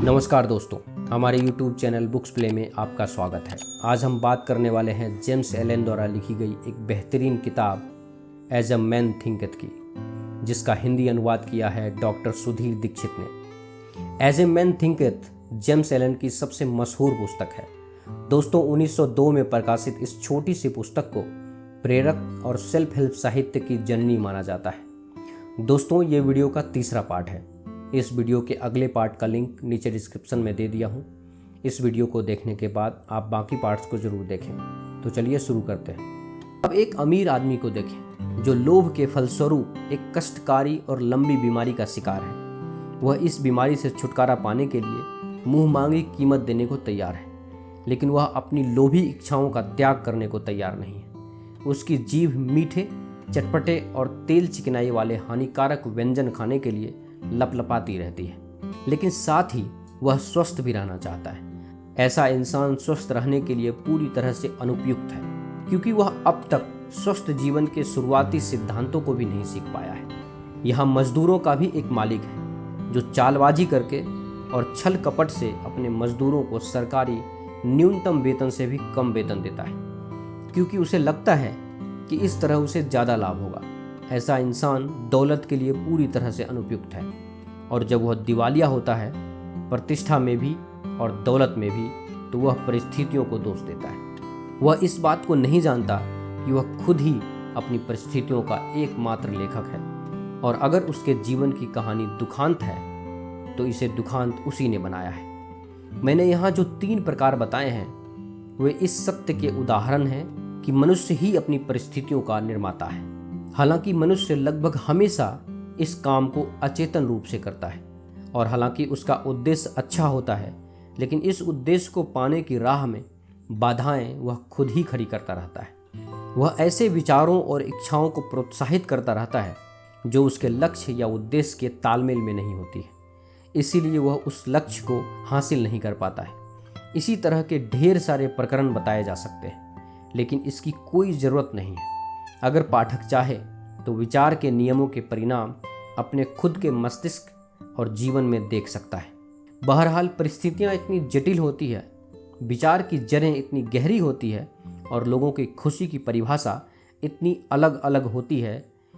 नमस्कार दोस्तों, हमारे YouTube चैनल बुक्स प्ले में आपका स्वागत है। आज हम बात करने वाले हैं जेम्स एलन द्वारा लिखी गई एक बेहतरीन किताब एज अ मैन थिंकeth की, जिसका हिंदी अनुवाद किया है डॉक्टर सुधीर दीक्षित ने। As a man thinketh James Allen की सबसे मशहूर पुस्तक है। दोस्तों, 1902 में प्रकाशित इस छोटी सी पुस्तक को प्रेरक और सेल्फ हेल्प साहित्य की जननी माना जाता है। दोस्तों, ये वीडियो का तीसरा पार्ट है। इस वीडियो के अगले पार्ट का लिंक नीचे डिस्क्रिप्शन में दे दिया हूँ। इस वीडियो को देखने के बाद आप बाकी पार्ट्स को ज़रूर देखें। तो चलिए शुरू करते हैं। अब एक अमीर आदमी को देखें जो लोभ के फलस्वरूप एक कष्टकारी और लंबी बीमारी का शिकार है। वह इस बीमारी से छुटकारा पाने के लिए मुँह मांगी कीमत देने को तैयार है, लेकिन वह अपनी लोभी इच्छाओं का त्याग करने को तैयार नहीं है। उसकी जीभ मीठे, चटपटे और तेल चिकनाई वाले हानिकारक व्यंजन खाने के लिए लपलपाती रहती है, लेकिन साथ ही वह स्वस्थ भी रहना चाहता है। ऐसा इंसान स्वस्थ रहने के लिए पूरी तरह से अनुपयुक्त है, क्योंकि वह अब तक स्वस्थ जीवन के शुरुआती सिद्धांतों को भी नहीं सीख पाया है। यहाँ मजदूरों का भी एक मालिक है जो चालबाजी करके और छल कपट से अपने मजदूरों को सरकारी न्यूनतम वेतन से भी कम वेतन देता है, क्योंकि उसे लगता है कि इस तरह उसे ज़्यादा लाभ होगा। ऐसा इंसान दौलत के लिए पूरी तरह से अनुपयुक्त है, और जब वह दिवालिया होता है, प्रतिष्ठा में भी और दौलत में भी, तो वह परिस्थितियों को दोष देता है। वह इस बात को नहीं जानता कि वह खुद ही अपनी परिस्थितियों का एकमात्र लेखक है, और अगर उसके जीवन की कहानी दुखांत है तो इसे दुखांत उसी ने बनाया है। मैंने यहाँ जो 3 प्रकार बताए हैं वे इस सत्य के उदाहरण हैं कि मनुष्य ही अपनी परिस्थितियों का निर्माता है। हालांकि मनुष्य लगभग हमेशा इस काम को अचेतन रूप से करता है, और हालांकि उसका उद्देश्य अच्छा होता है, लेकिन इस उद्देश्य को पाने की राह में बाधाएं वह खुद ही खड़ी करता रहता है। वह ऐसे विचारों और इच्छाओं को प्रोत्साहित करता रहता है जो उसके लक्ष्य या उद्देश्य के तालमेल में नहीं होती है, इसीलिए वह उस लक्ष्य को हासिल नहीं कर पाता है। इसी तरह के ढेर सारे प्रकरण बताए जा सकते हैं, लेकिन इसकी कोई ज़रूरत नहीं है। अगर पाठक चाहे तो विचार के नियमों के परिणाम अपने खुद के मस्तिष्क और जीवन में देख सकता है। बहरहाल परिस्थितियां इतनी जटिल होती है, विचार की जड़ें इतनी गहरी होती है, और लोगों की खुशी की परिभाषा इतनी अलग अलग होती है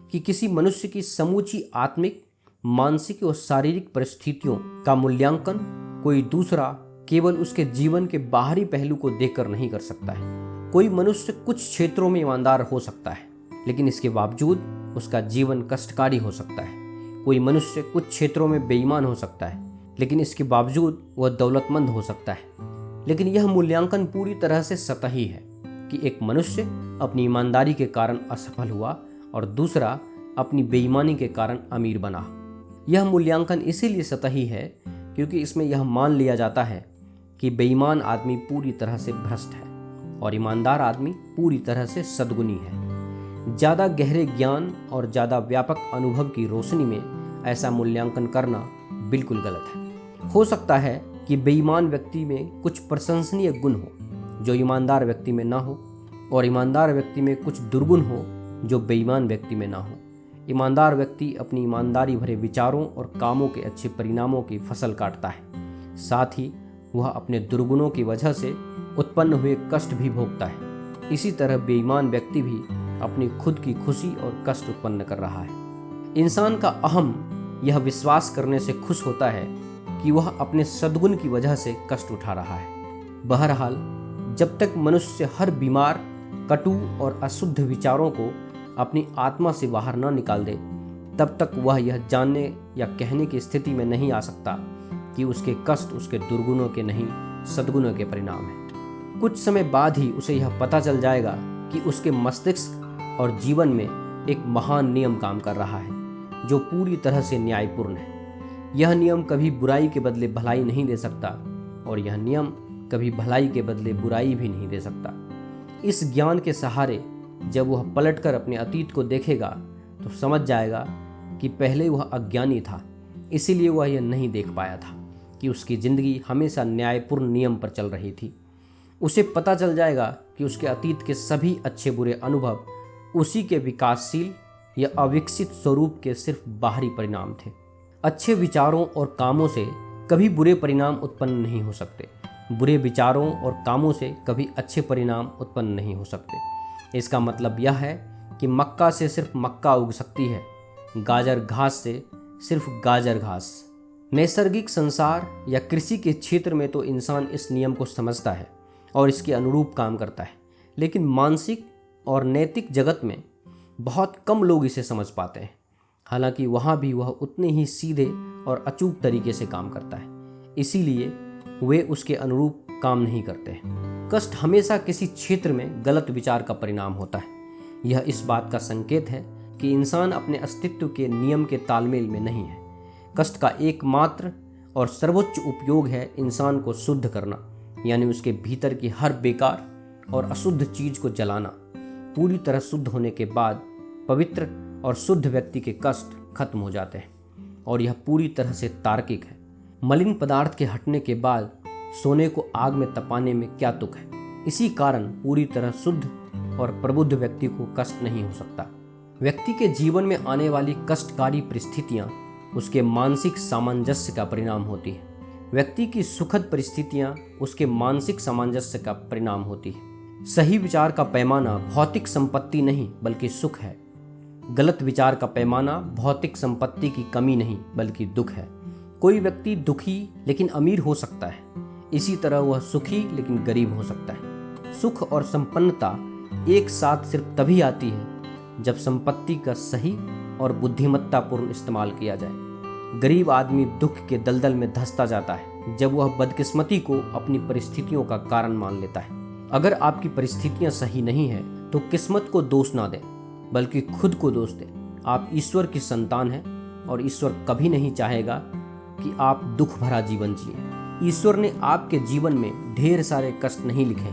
कि किसी मनुष्य की समूची आत्मिक, मानसिक और शारीरिक परिस्थितियों का मूल्यांकन कोई दूसरा केवल उसके जीवन के बाहरी पहलू को देखकर नहीं कर सकता है। कोई मनुष्य कुछ क्षेत्रों में ईमानदार हो सकता है, लेकिन इसके बावजूद उसका जीवन कष्टकारी हो सकता है। कोई मनुष्य कुछ क्षेत्रों में बेईमान हो सकता है, लेकिन इसके बावजूद वह दौलतमंद हो सकता है। लेकिन यह मूल्यांकन पूरी तरह से सतही है कि एक मनुष्य अपनी ईमानदारी के कारण असफल हुआ और दूसरा अपनी बेईमानी के कारण अमीर बना। यह मूल्यांकन इसीलिए सतही है क्योंकि इसमें यह मान लिया जाता है कि बेईमान आदमी पूरी तरह से भ्रष्ट है और ईमानदार आदमी पूरी तरह से सद्गुणी है। ज़्यादा गहरे ज्ञान और ज़्यादा व्यापक अनुभव की रोशनी में ऐसा मूल्यांकन करना बिल्कुल गलत है। हो सकता है कि बेईमान व्यक्ति में कुछ प्रशंसनीय गुण हो जो ईमानदार व्यक्ति में ना हो, और ईमानदार व्यक्ति में कुछ दुर्गुण हो जो बेईमान व्यक्ति में ना हो। ईमानदार व्यक्ति अपनी ईमानदारी भरे विचारों और कामों के अच्छे परिणामों की फसल काटता है, साथ ही वह अपने दुर्गुणों की वजह से उत्पन्न हुए कष्ट भी भोगता है। इसी तरह बेईमान व्यक्ति भी अपनी खुद की खुशी और कष्ट उत्पन्न कर रहा है। इंसान का अहम यह विश्वास करने से खुश होता है कि वह अपने सद्गुण की वजह से कष्ट उठा रहा है। बहरहाल, जब तक मनुष्य हर बीमार, कटु और अशुद्ध विचारों को अपनी आत्मा से बाहर न निकाल दे, तब तक वह यह जानने या कहने की स्थिति में नहीं आ सकता कि उसके कष्ट उसके दुर्गुणों के नहीं, सद्गुणों के परिणाम है। कुछ समय बाद ही उसे यह पता चल जाएगा कि उसके मस्तिष्क और जीवन में एक महान नियम काम कर रहा है जो पूरी तरह से न्यायपूर्ण है। यह नियम कभी बुराई के बदले भलाई नहीं दे सकता, और यह नियम कभी भलाई के बदले बुराई भी नहीं दे सकता। इस ज्ञान के सहारे जब वह पलटकर अपने अतीत को देखेगा तो समझ जाएगा कि पहले वह अज्ञानी था, इसीलिए वह यह नहीं देख पाया था कि उसकी ज़िंदगी हमेशा न्यायपूर्ण नियम पर चल रही थी। उसे पता चल जाएगा कि उसके अतीत के सभी अच्छे बुरे अनुभव उसी के विकासशील या अविकसित स्वरूप के सिर्फ बाहरी परिणाम थे। अच्छे विचारों और कामों से कभी बुरे परिणाम उत्पन्न नहीं हो सकते। बुरे विचारों और कामों से कभी अच्छे परिणाम उत्पन्न नहीं हो सकते। इसका मतलब यह है कि मक्का से सिर्फ मक्का उग सकती है, गाजर घास से सिर्फ गाजर घास। नैसर्गिक संसार या कृषि के क्षेत्र में तो इंसान इस नियम को समझता है और इसके अनुरूप काम करता है, लेकिन मानसिक और नैतिक जगत में बहुत कम लोग इसे समझ पाते हैं। हालांकि वहाँ भी वह उतने ही सीधे और अचूक तरीके से काम करता है, इसीलिए वे उसके अनुरूप काम नहीं करते हैं। कष्ट हमेशा किसी क्षेत्र में गलत विचार का परिणाम होता है। यह इस बात का संकेत है कि इंसान अपने अस्तित्व के नियम के तालमेल में नहीं है। कष्ट का एकमात्र और सर्वोच्च उपयोग है इंसान को शुद्ध करना, यानी उसके भीतर की हर बेकार और अशुद्ध चीज को जलाना। पूरी तरह शुद्ध होने के बाद पवित्र और शुद्ध व्यक्ति के कष्ट खत्म हो जाते हैं, और यह पूरी तरह से तार्किक है। मलिन पदार्थ के हटने के बाद सोने को आग में तपाने में क्या तुक है। इसी कारण पूरी तरह शुद्ध और प्रबुद्ध व्यक्ति को कष्ट नहीं हो सकता। व्यक्ति के जीवन में आने वाली कष्टकारी परिस्थितियां उसके मानसिक सामंजस्य का परिणाम होती है। व्यक्ति की सुखद परिस्थितियां उसके मानसिक सामंजस्य का परिणाम होती है। सही विचार का पैमाना भौतिक संपत्ति नहीं बल्कि सुख है। गलत विचार का पैमाना भौतिक संपत्ति की कमी नहीं बल्कि दुख है। कोई व्यक्ति दुखी लेकिन अमीर हो सकता है, इसी तरह वह सुखी लेकिन गरीब हो सकता है। सुख और संपन्नता एक साथ सिर्फ तभी आती है जब संपत्ति का सही और बुद्धिमत्तापूर्ण इस्तेमाल किया जाए। गरीब आदमी दुख के दलदल में धंसता जाता है जब वह बदकिस्मती को अपनी परिस्थितियों का कारण मान लेता है। अगर आपकी परिस्थितियां सही नहीं है तो किस्मत को दोष ना दें बल्कि खुद को दोष दें। आप ईश्वर की संतान हैं और ईश्वर कभी नहीं चाहेगा कि आप दुख भरा जीवन जिए। ईश्वर ने आपके जीवन में ढेर सारे कष्ट नहीं लिखे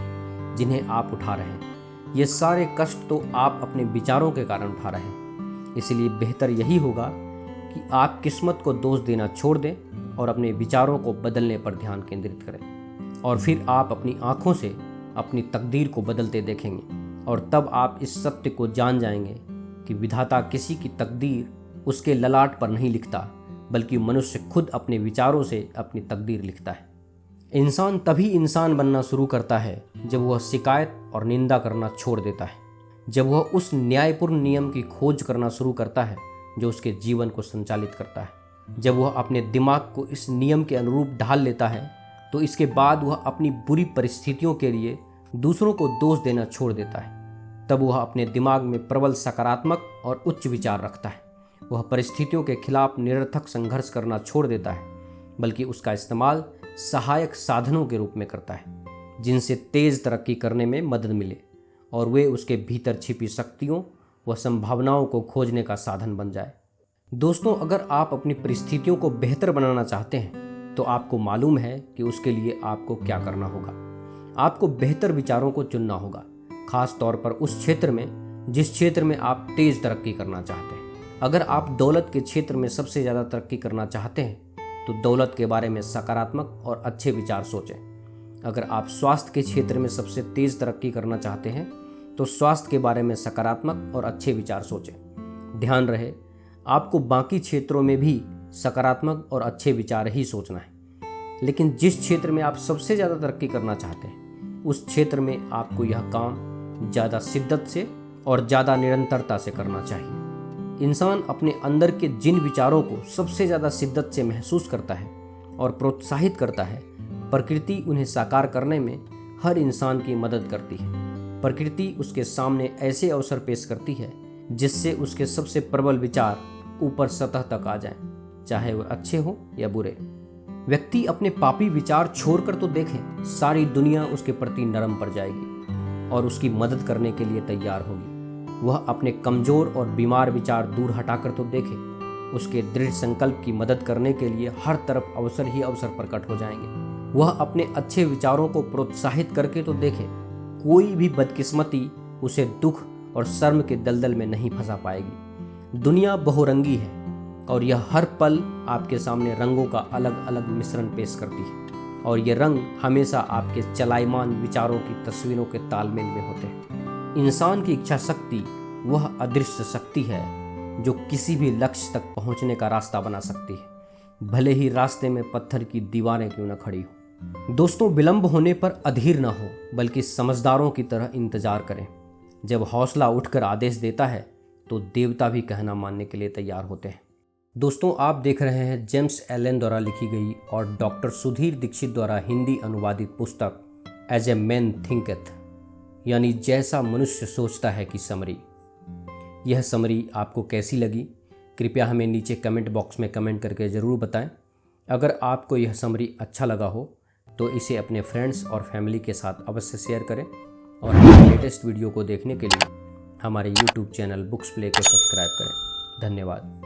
जिन्हें आप उठा रहे हैं। ये सारे कष्ट तो आप अपने विचारों के कारण उठा रहे हैं। इसलिए बेहतर यही होगा कि आप किस्मत को दोष देना छोड़ दें और अपने विचारों को बदलने पर ध्यान केंद्रित करें, और फिर आप अपनी आंखों से अपनी तकदीर को बदलते देखेंगे। और तब आप इस सत्य को जान जाएंगे कि विधाता किसी की तकदीर उसके ललाट पर नहीं लिखता बल्कि मनुष्य खुद अपने विचारों से अपनी तकदीर लिखता है। इंसान तभी इंसान बनना शुरू करता है जब वह शिकायत और निंदा करना छोड़ देता है, जब वह उस न्यायपूर्ण नियम की खोज करना शुरू करता है जो उसके जीवन को संचालित करता है। जब वह अपने दिमाग को इस नियम के अनुरूप ढाल लेता है तो इसके बाद वह अपनी बुरी परिस्थितियों के लिए दूसरों को दोष देना छोड़ देता है। तब वह अपने दिमाग में प्रबल सकारात्मक और उच्च विचार रखता है। वह परिस्थितियों के खिलाफ निरर्थक संघर्ष करना छोड़ देता है बल्कि उसका इस्तेमाल सहायक साधनों के रूप में करता है जिनसे तेज तरक्की करने में मदद मिले और वे उसके भीतर छिपी शक्तियों व संभावनाओं को खोजने का साधन बन जाए। दोस्तों, अगर आप अपनी परिस्थितियों को बेहतर बनाना चाहते हैं तो आपको मालूम है कि उसके लिए आपको क्या करना होगा। आपको बेहतर विचारों को चुनना होगा, खास तौर पर उस क्षेत्र में जिस क्षेत्र में आप तेज तरक्की करना चाहते हैं। अगर आप दौलत के क्षेत्र में सबसे ज़्यादा तरक्की करना चाहते हैं तो दौलत के बारे में सकारात्मक और अच्छे विचार सोचें। अगर आप स्वास्थ्य के क्षेत्र में सबसे तेज तरक्की करना चाहते हैं तो स्वास्थ्य के बारे में सकारात्मक और अच्छे विचार सोचें। ध्यान रहे, आपको बाकी क्षेत्रों में भी सकारात्मक और अच्छे विचार ही सोचना है, लेकिन जिस क्षेत्र में आप सबसे ज़्यादा तरक्की करना चाहते हैं उस क्षेत्र में आपको यह काम ज़्यादा शिद्दत से और ज़्यादा निरंतरता से करना चाहिए। इंसान अपने अंदर के जिन विचारों को सबसे ज़्यादा शिद्दत से महसूस करता है और प्रोत्साहित करता है, प्रकृति उन्हें साकार करने में हर इंसान की मदद करती है। प्रकृति उसके सामने ऐसे अवसर पेश करती है जिससे उसके सबसे प्रबल विचार ऊपर सतह तक आ जाएं, चाहे वह अच्छे हो या बुरे। व्यक्ति अपने पापी विचार छोड़कर तो देखे, सारी दुनिया उसके प्रति नरम पड़ जाएगी और उसकी मदद करने के लिए तैयार होगी। वह अपने कमजोर और बीमार विचार दूर हटाकर तो देखे, उसके दृढ़ संकल्प की मदद करने के लिए हर तरफ अवसर ही अवसर प्रकट हो जाएंगे। वह अपने अच्छे विचारों को प्रोत्साहित करके तो देखे, कोई भी बदकिस्मती उसे दुख और शर्म के दलदल में नहीं फंसा पाएगी। दुनिया बहुरंगी है और यह हर पल आपके सामने रंगों का अलग अलग मिश्रण पेश करती है, और ये रंग हमेशा आपके चलायमान विचारों की तस्वीरों के तालमेल में होते हैं। इंसान की इच्छा शक्ति वह अदृश्य शक्ति है जो किसी भी लक्ष्य तक पहुंचने का रास्ता बना सकती है। भले ही रास्ते में पत्थर की दीवारें क्यों न खड़ी हो। दोस्तों, विलंब होने पर अधीर न हो, बल्कि समझदारों की तरह इंतजार करें। जब हौसला उठकर आदेश देता है तो देवता भी कहना मानने के लिए तैयार होते हैं। दोस्तों, आप देख रहे हैं जेम्स एलन द्वारा लिखी गई और डॉक्टर सुधीर दीक्षित द्वारा हिंदी अनुवादित पुस्तक एज ए मैन थिंकeth, यानी जैसा मनुष्य सोचता है की समरी। यह समरी आपको कैसी लगी, कृपया हमें नीचे कमेंट बॉक्स में कमेंट करके ज़रूर बताएं। अगर आपको यह समरी अच्छा लगा हो तो इसे अपने फ्रेंड्स और फैमिली के साथ अवश्य शेयर करें और हमारे लेटेस्ट वीडियो को देखने के लिए हमारे YouTube चैनल बुक्स प्ले को सब्सक्राइब करें। धन्यवाद।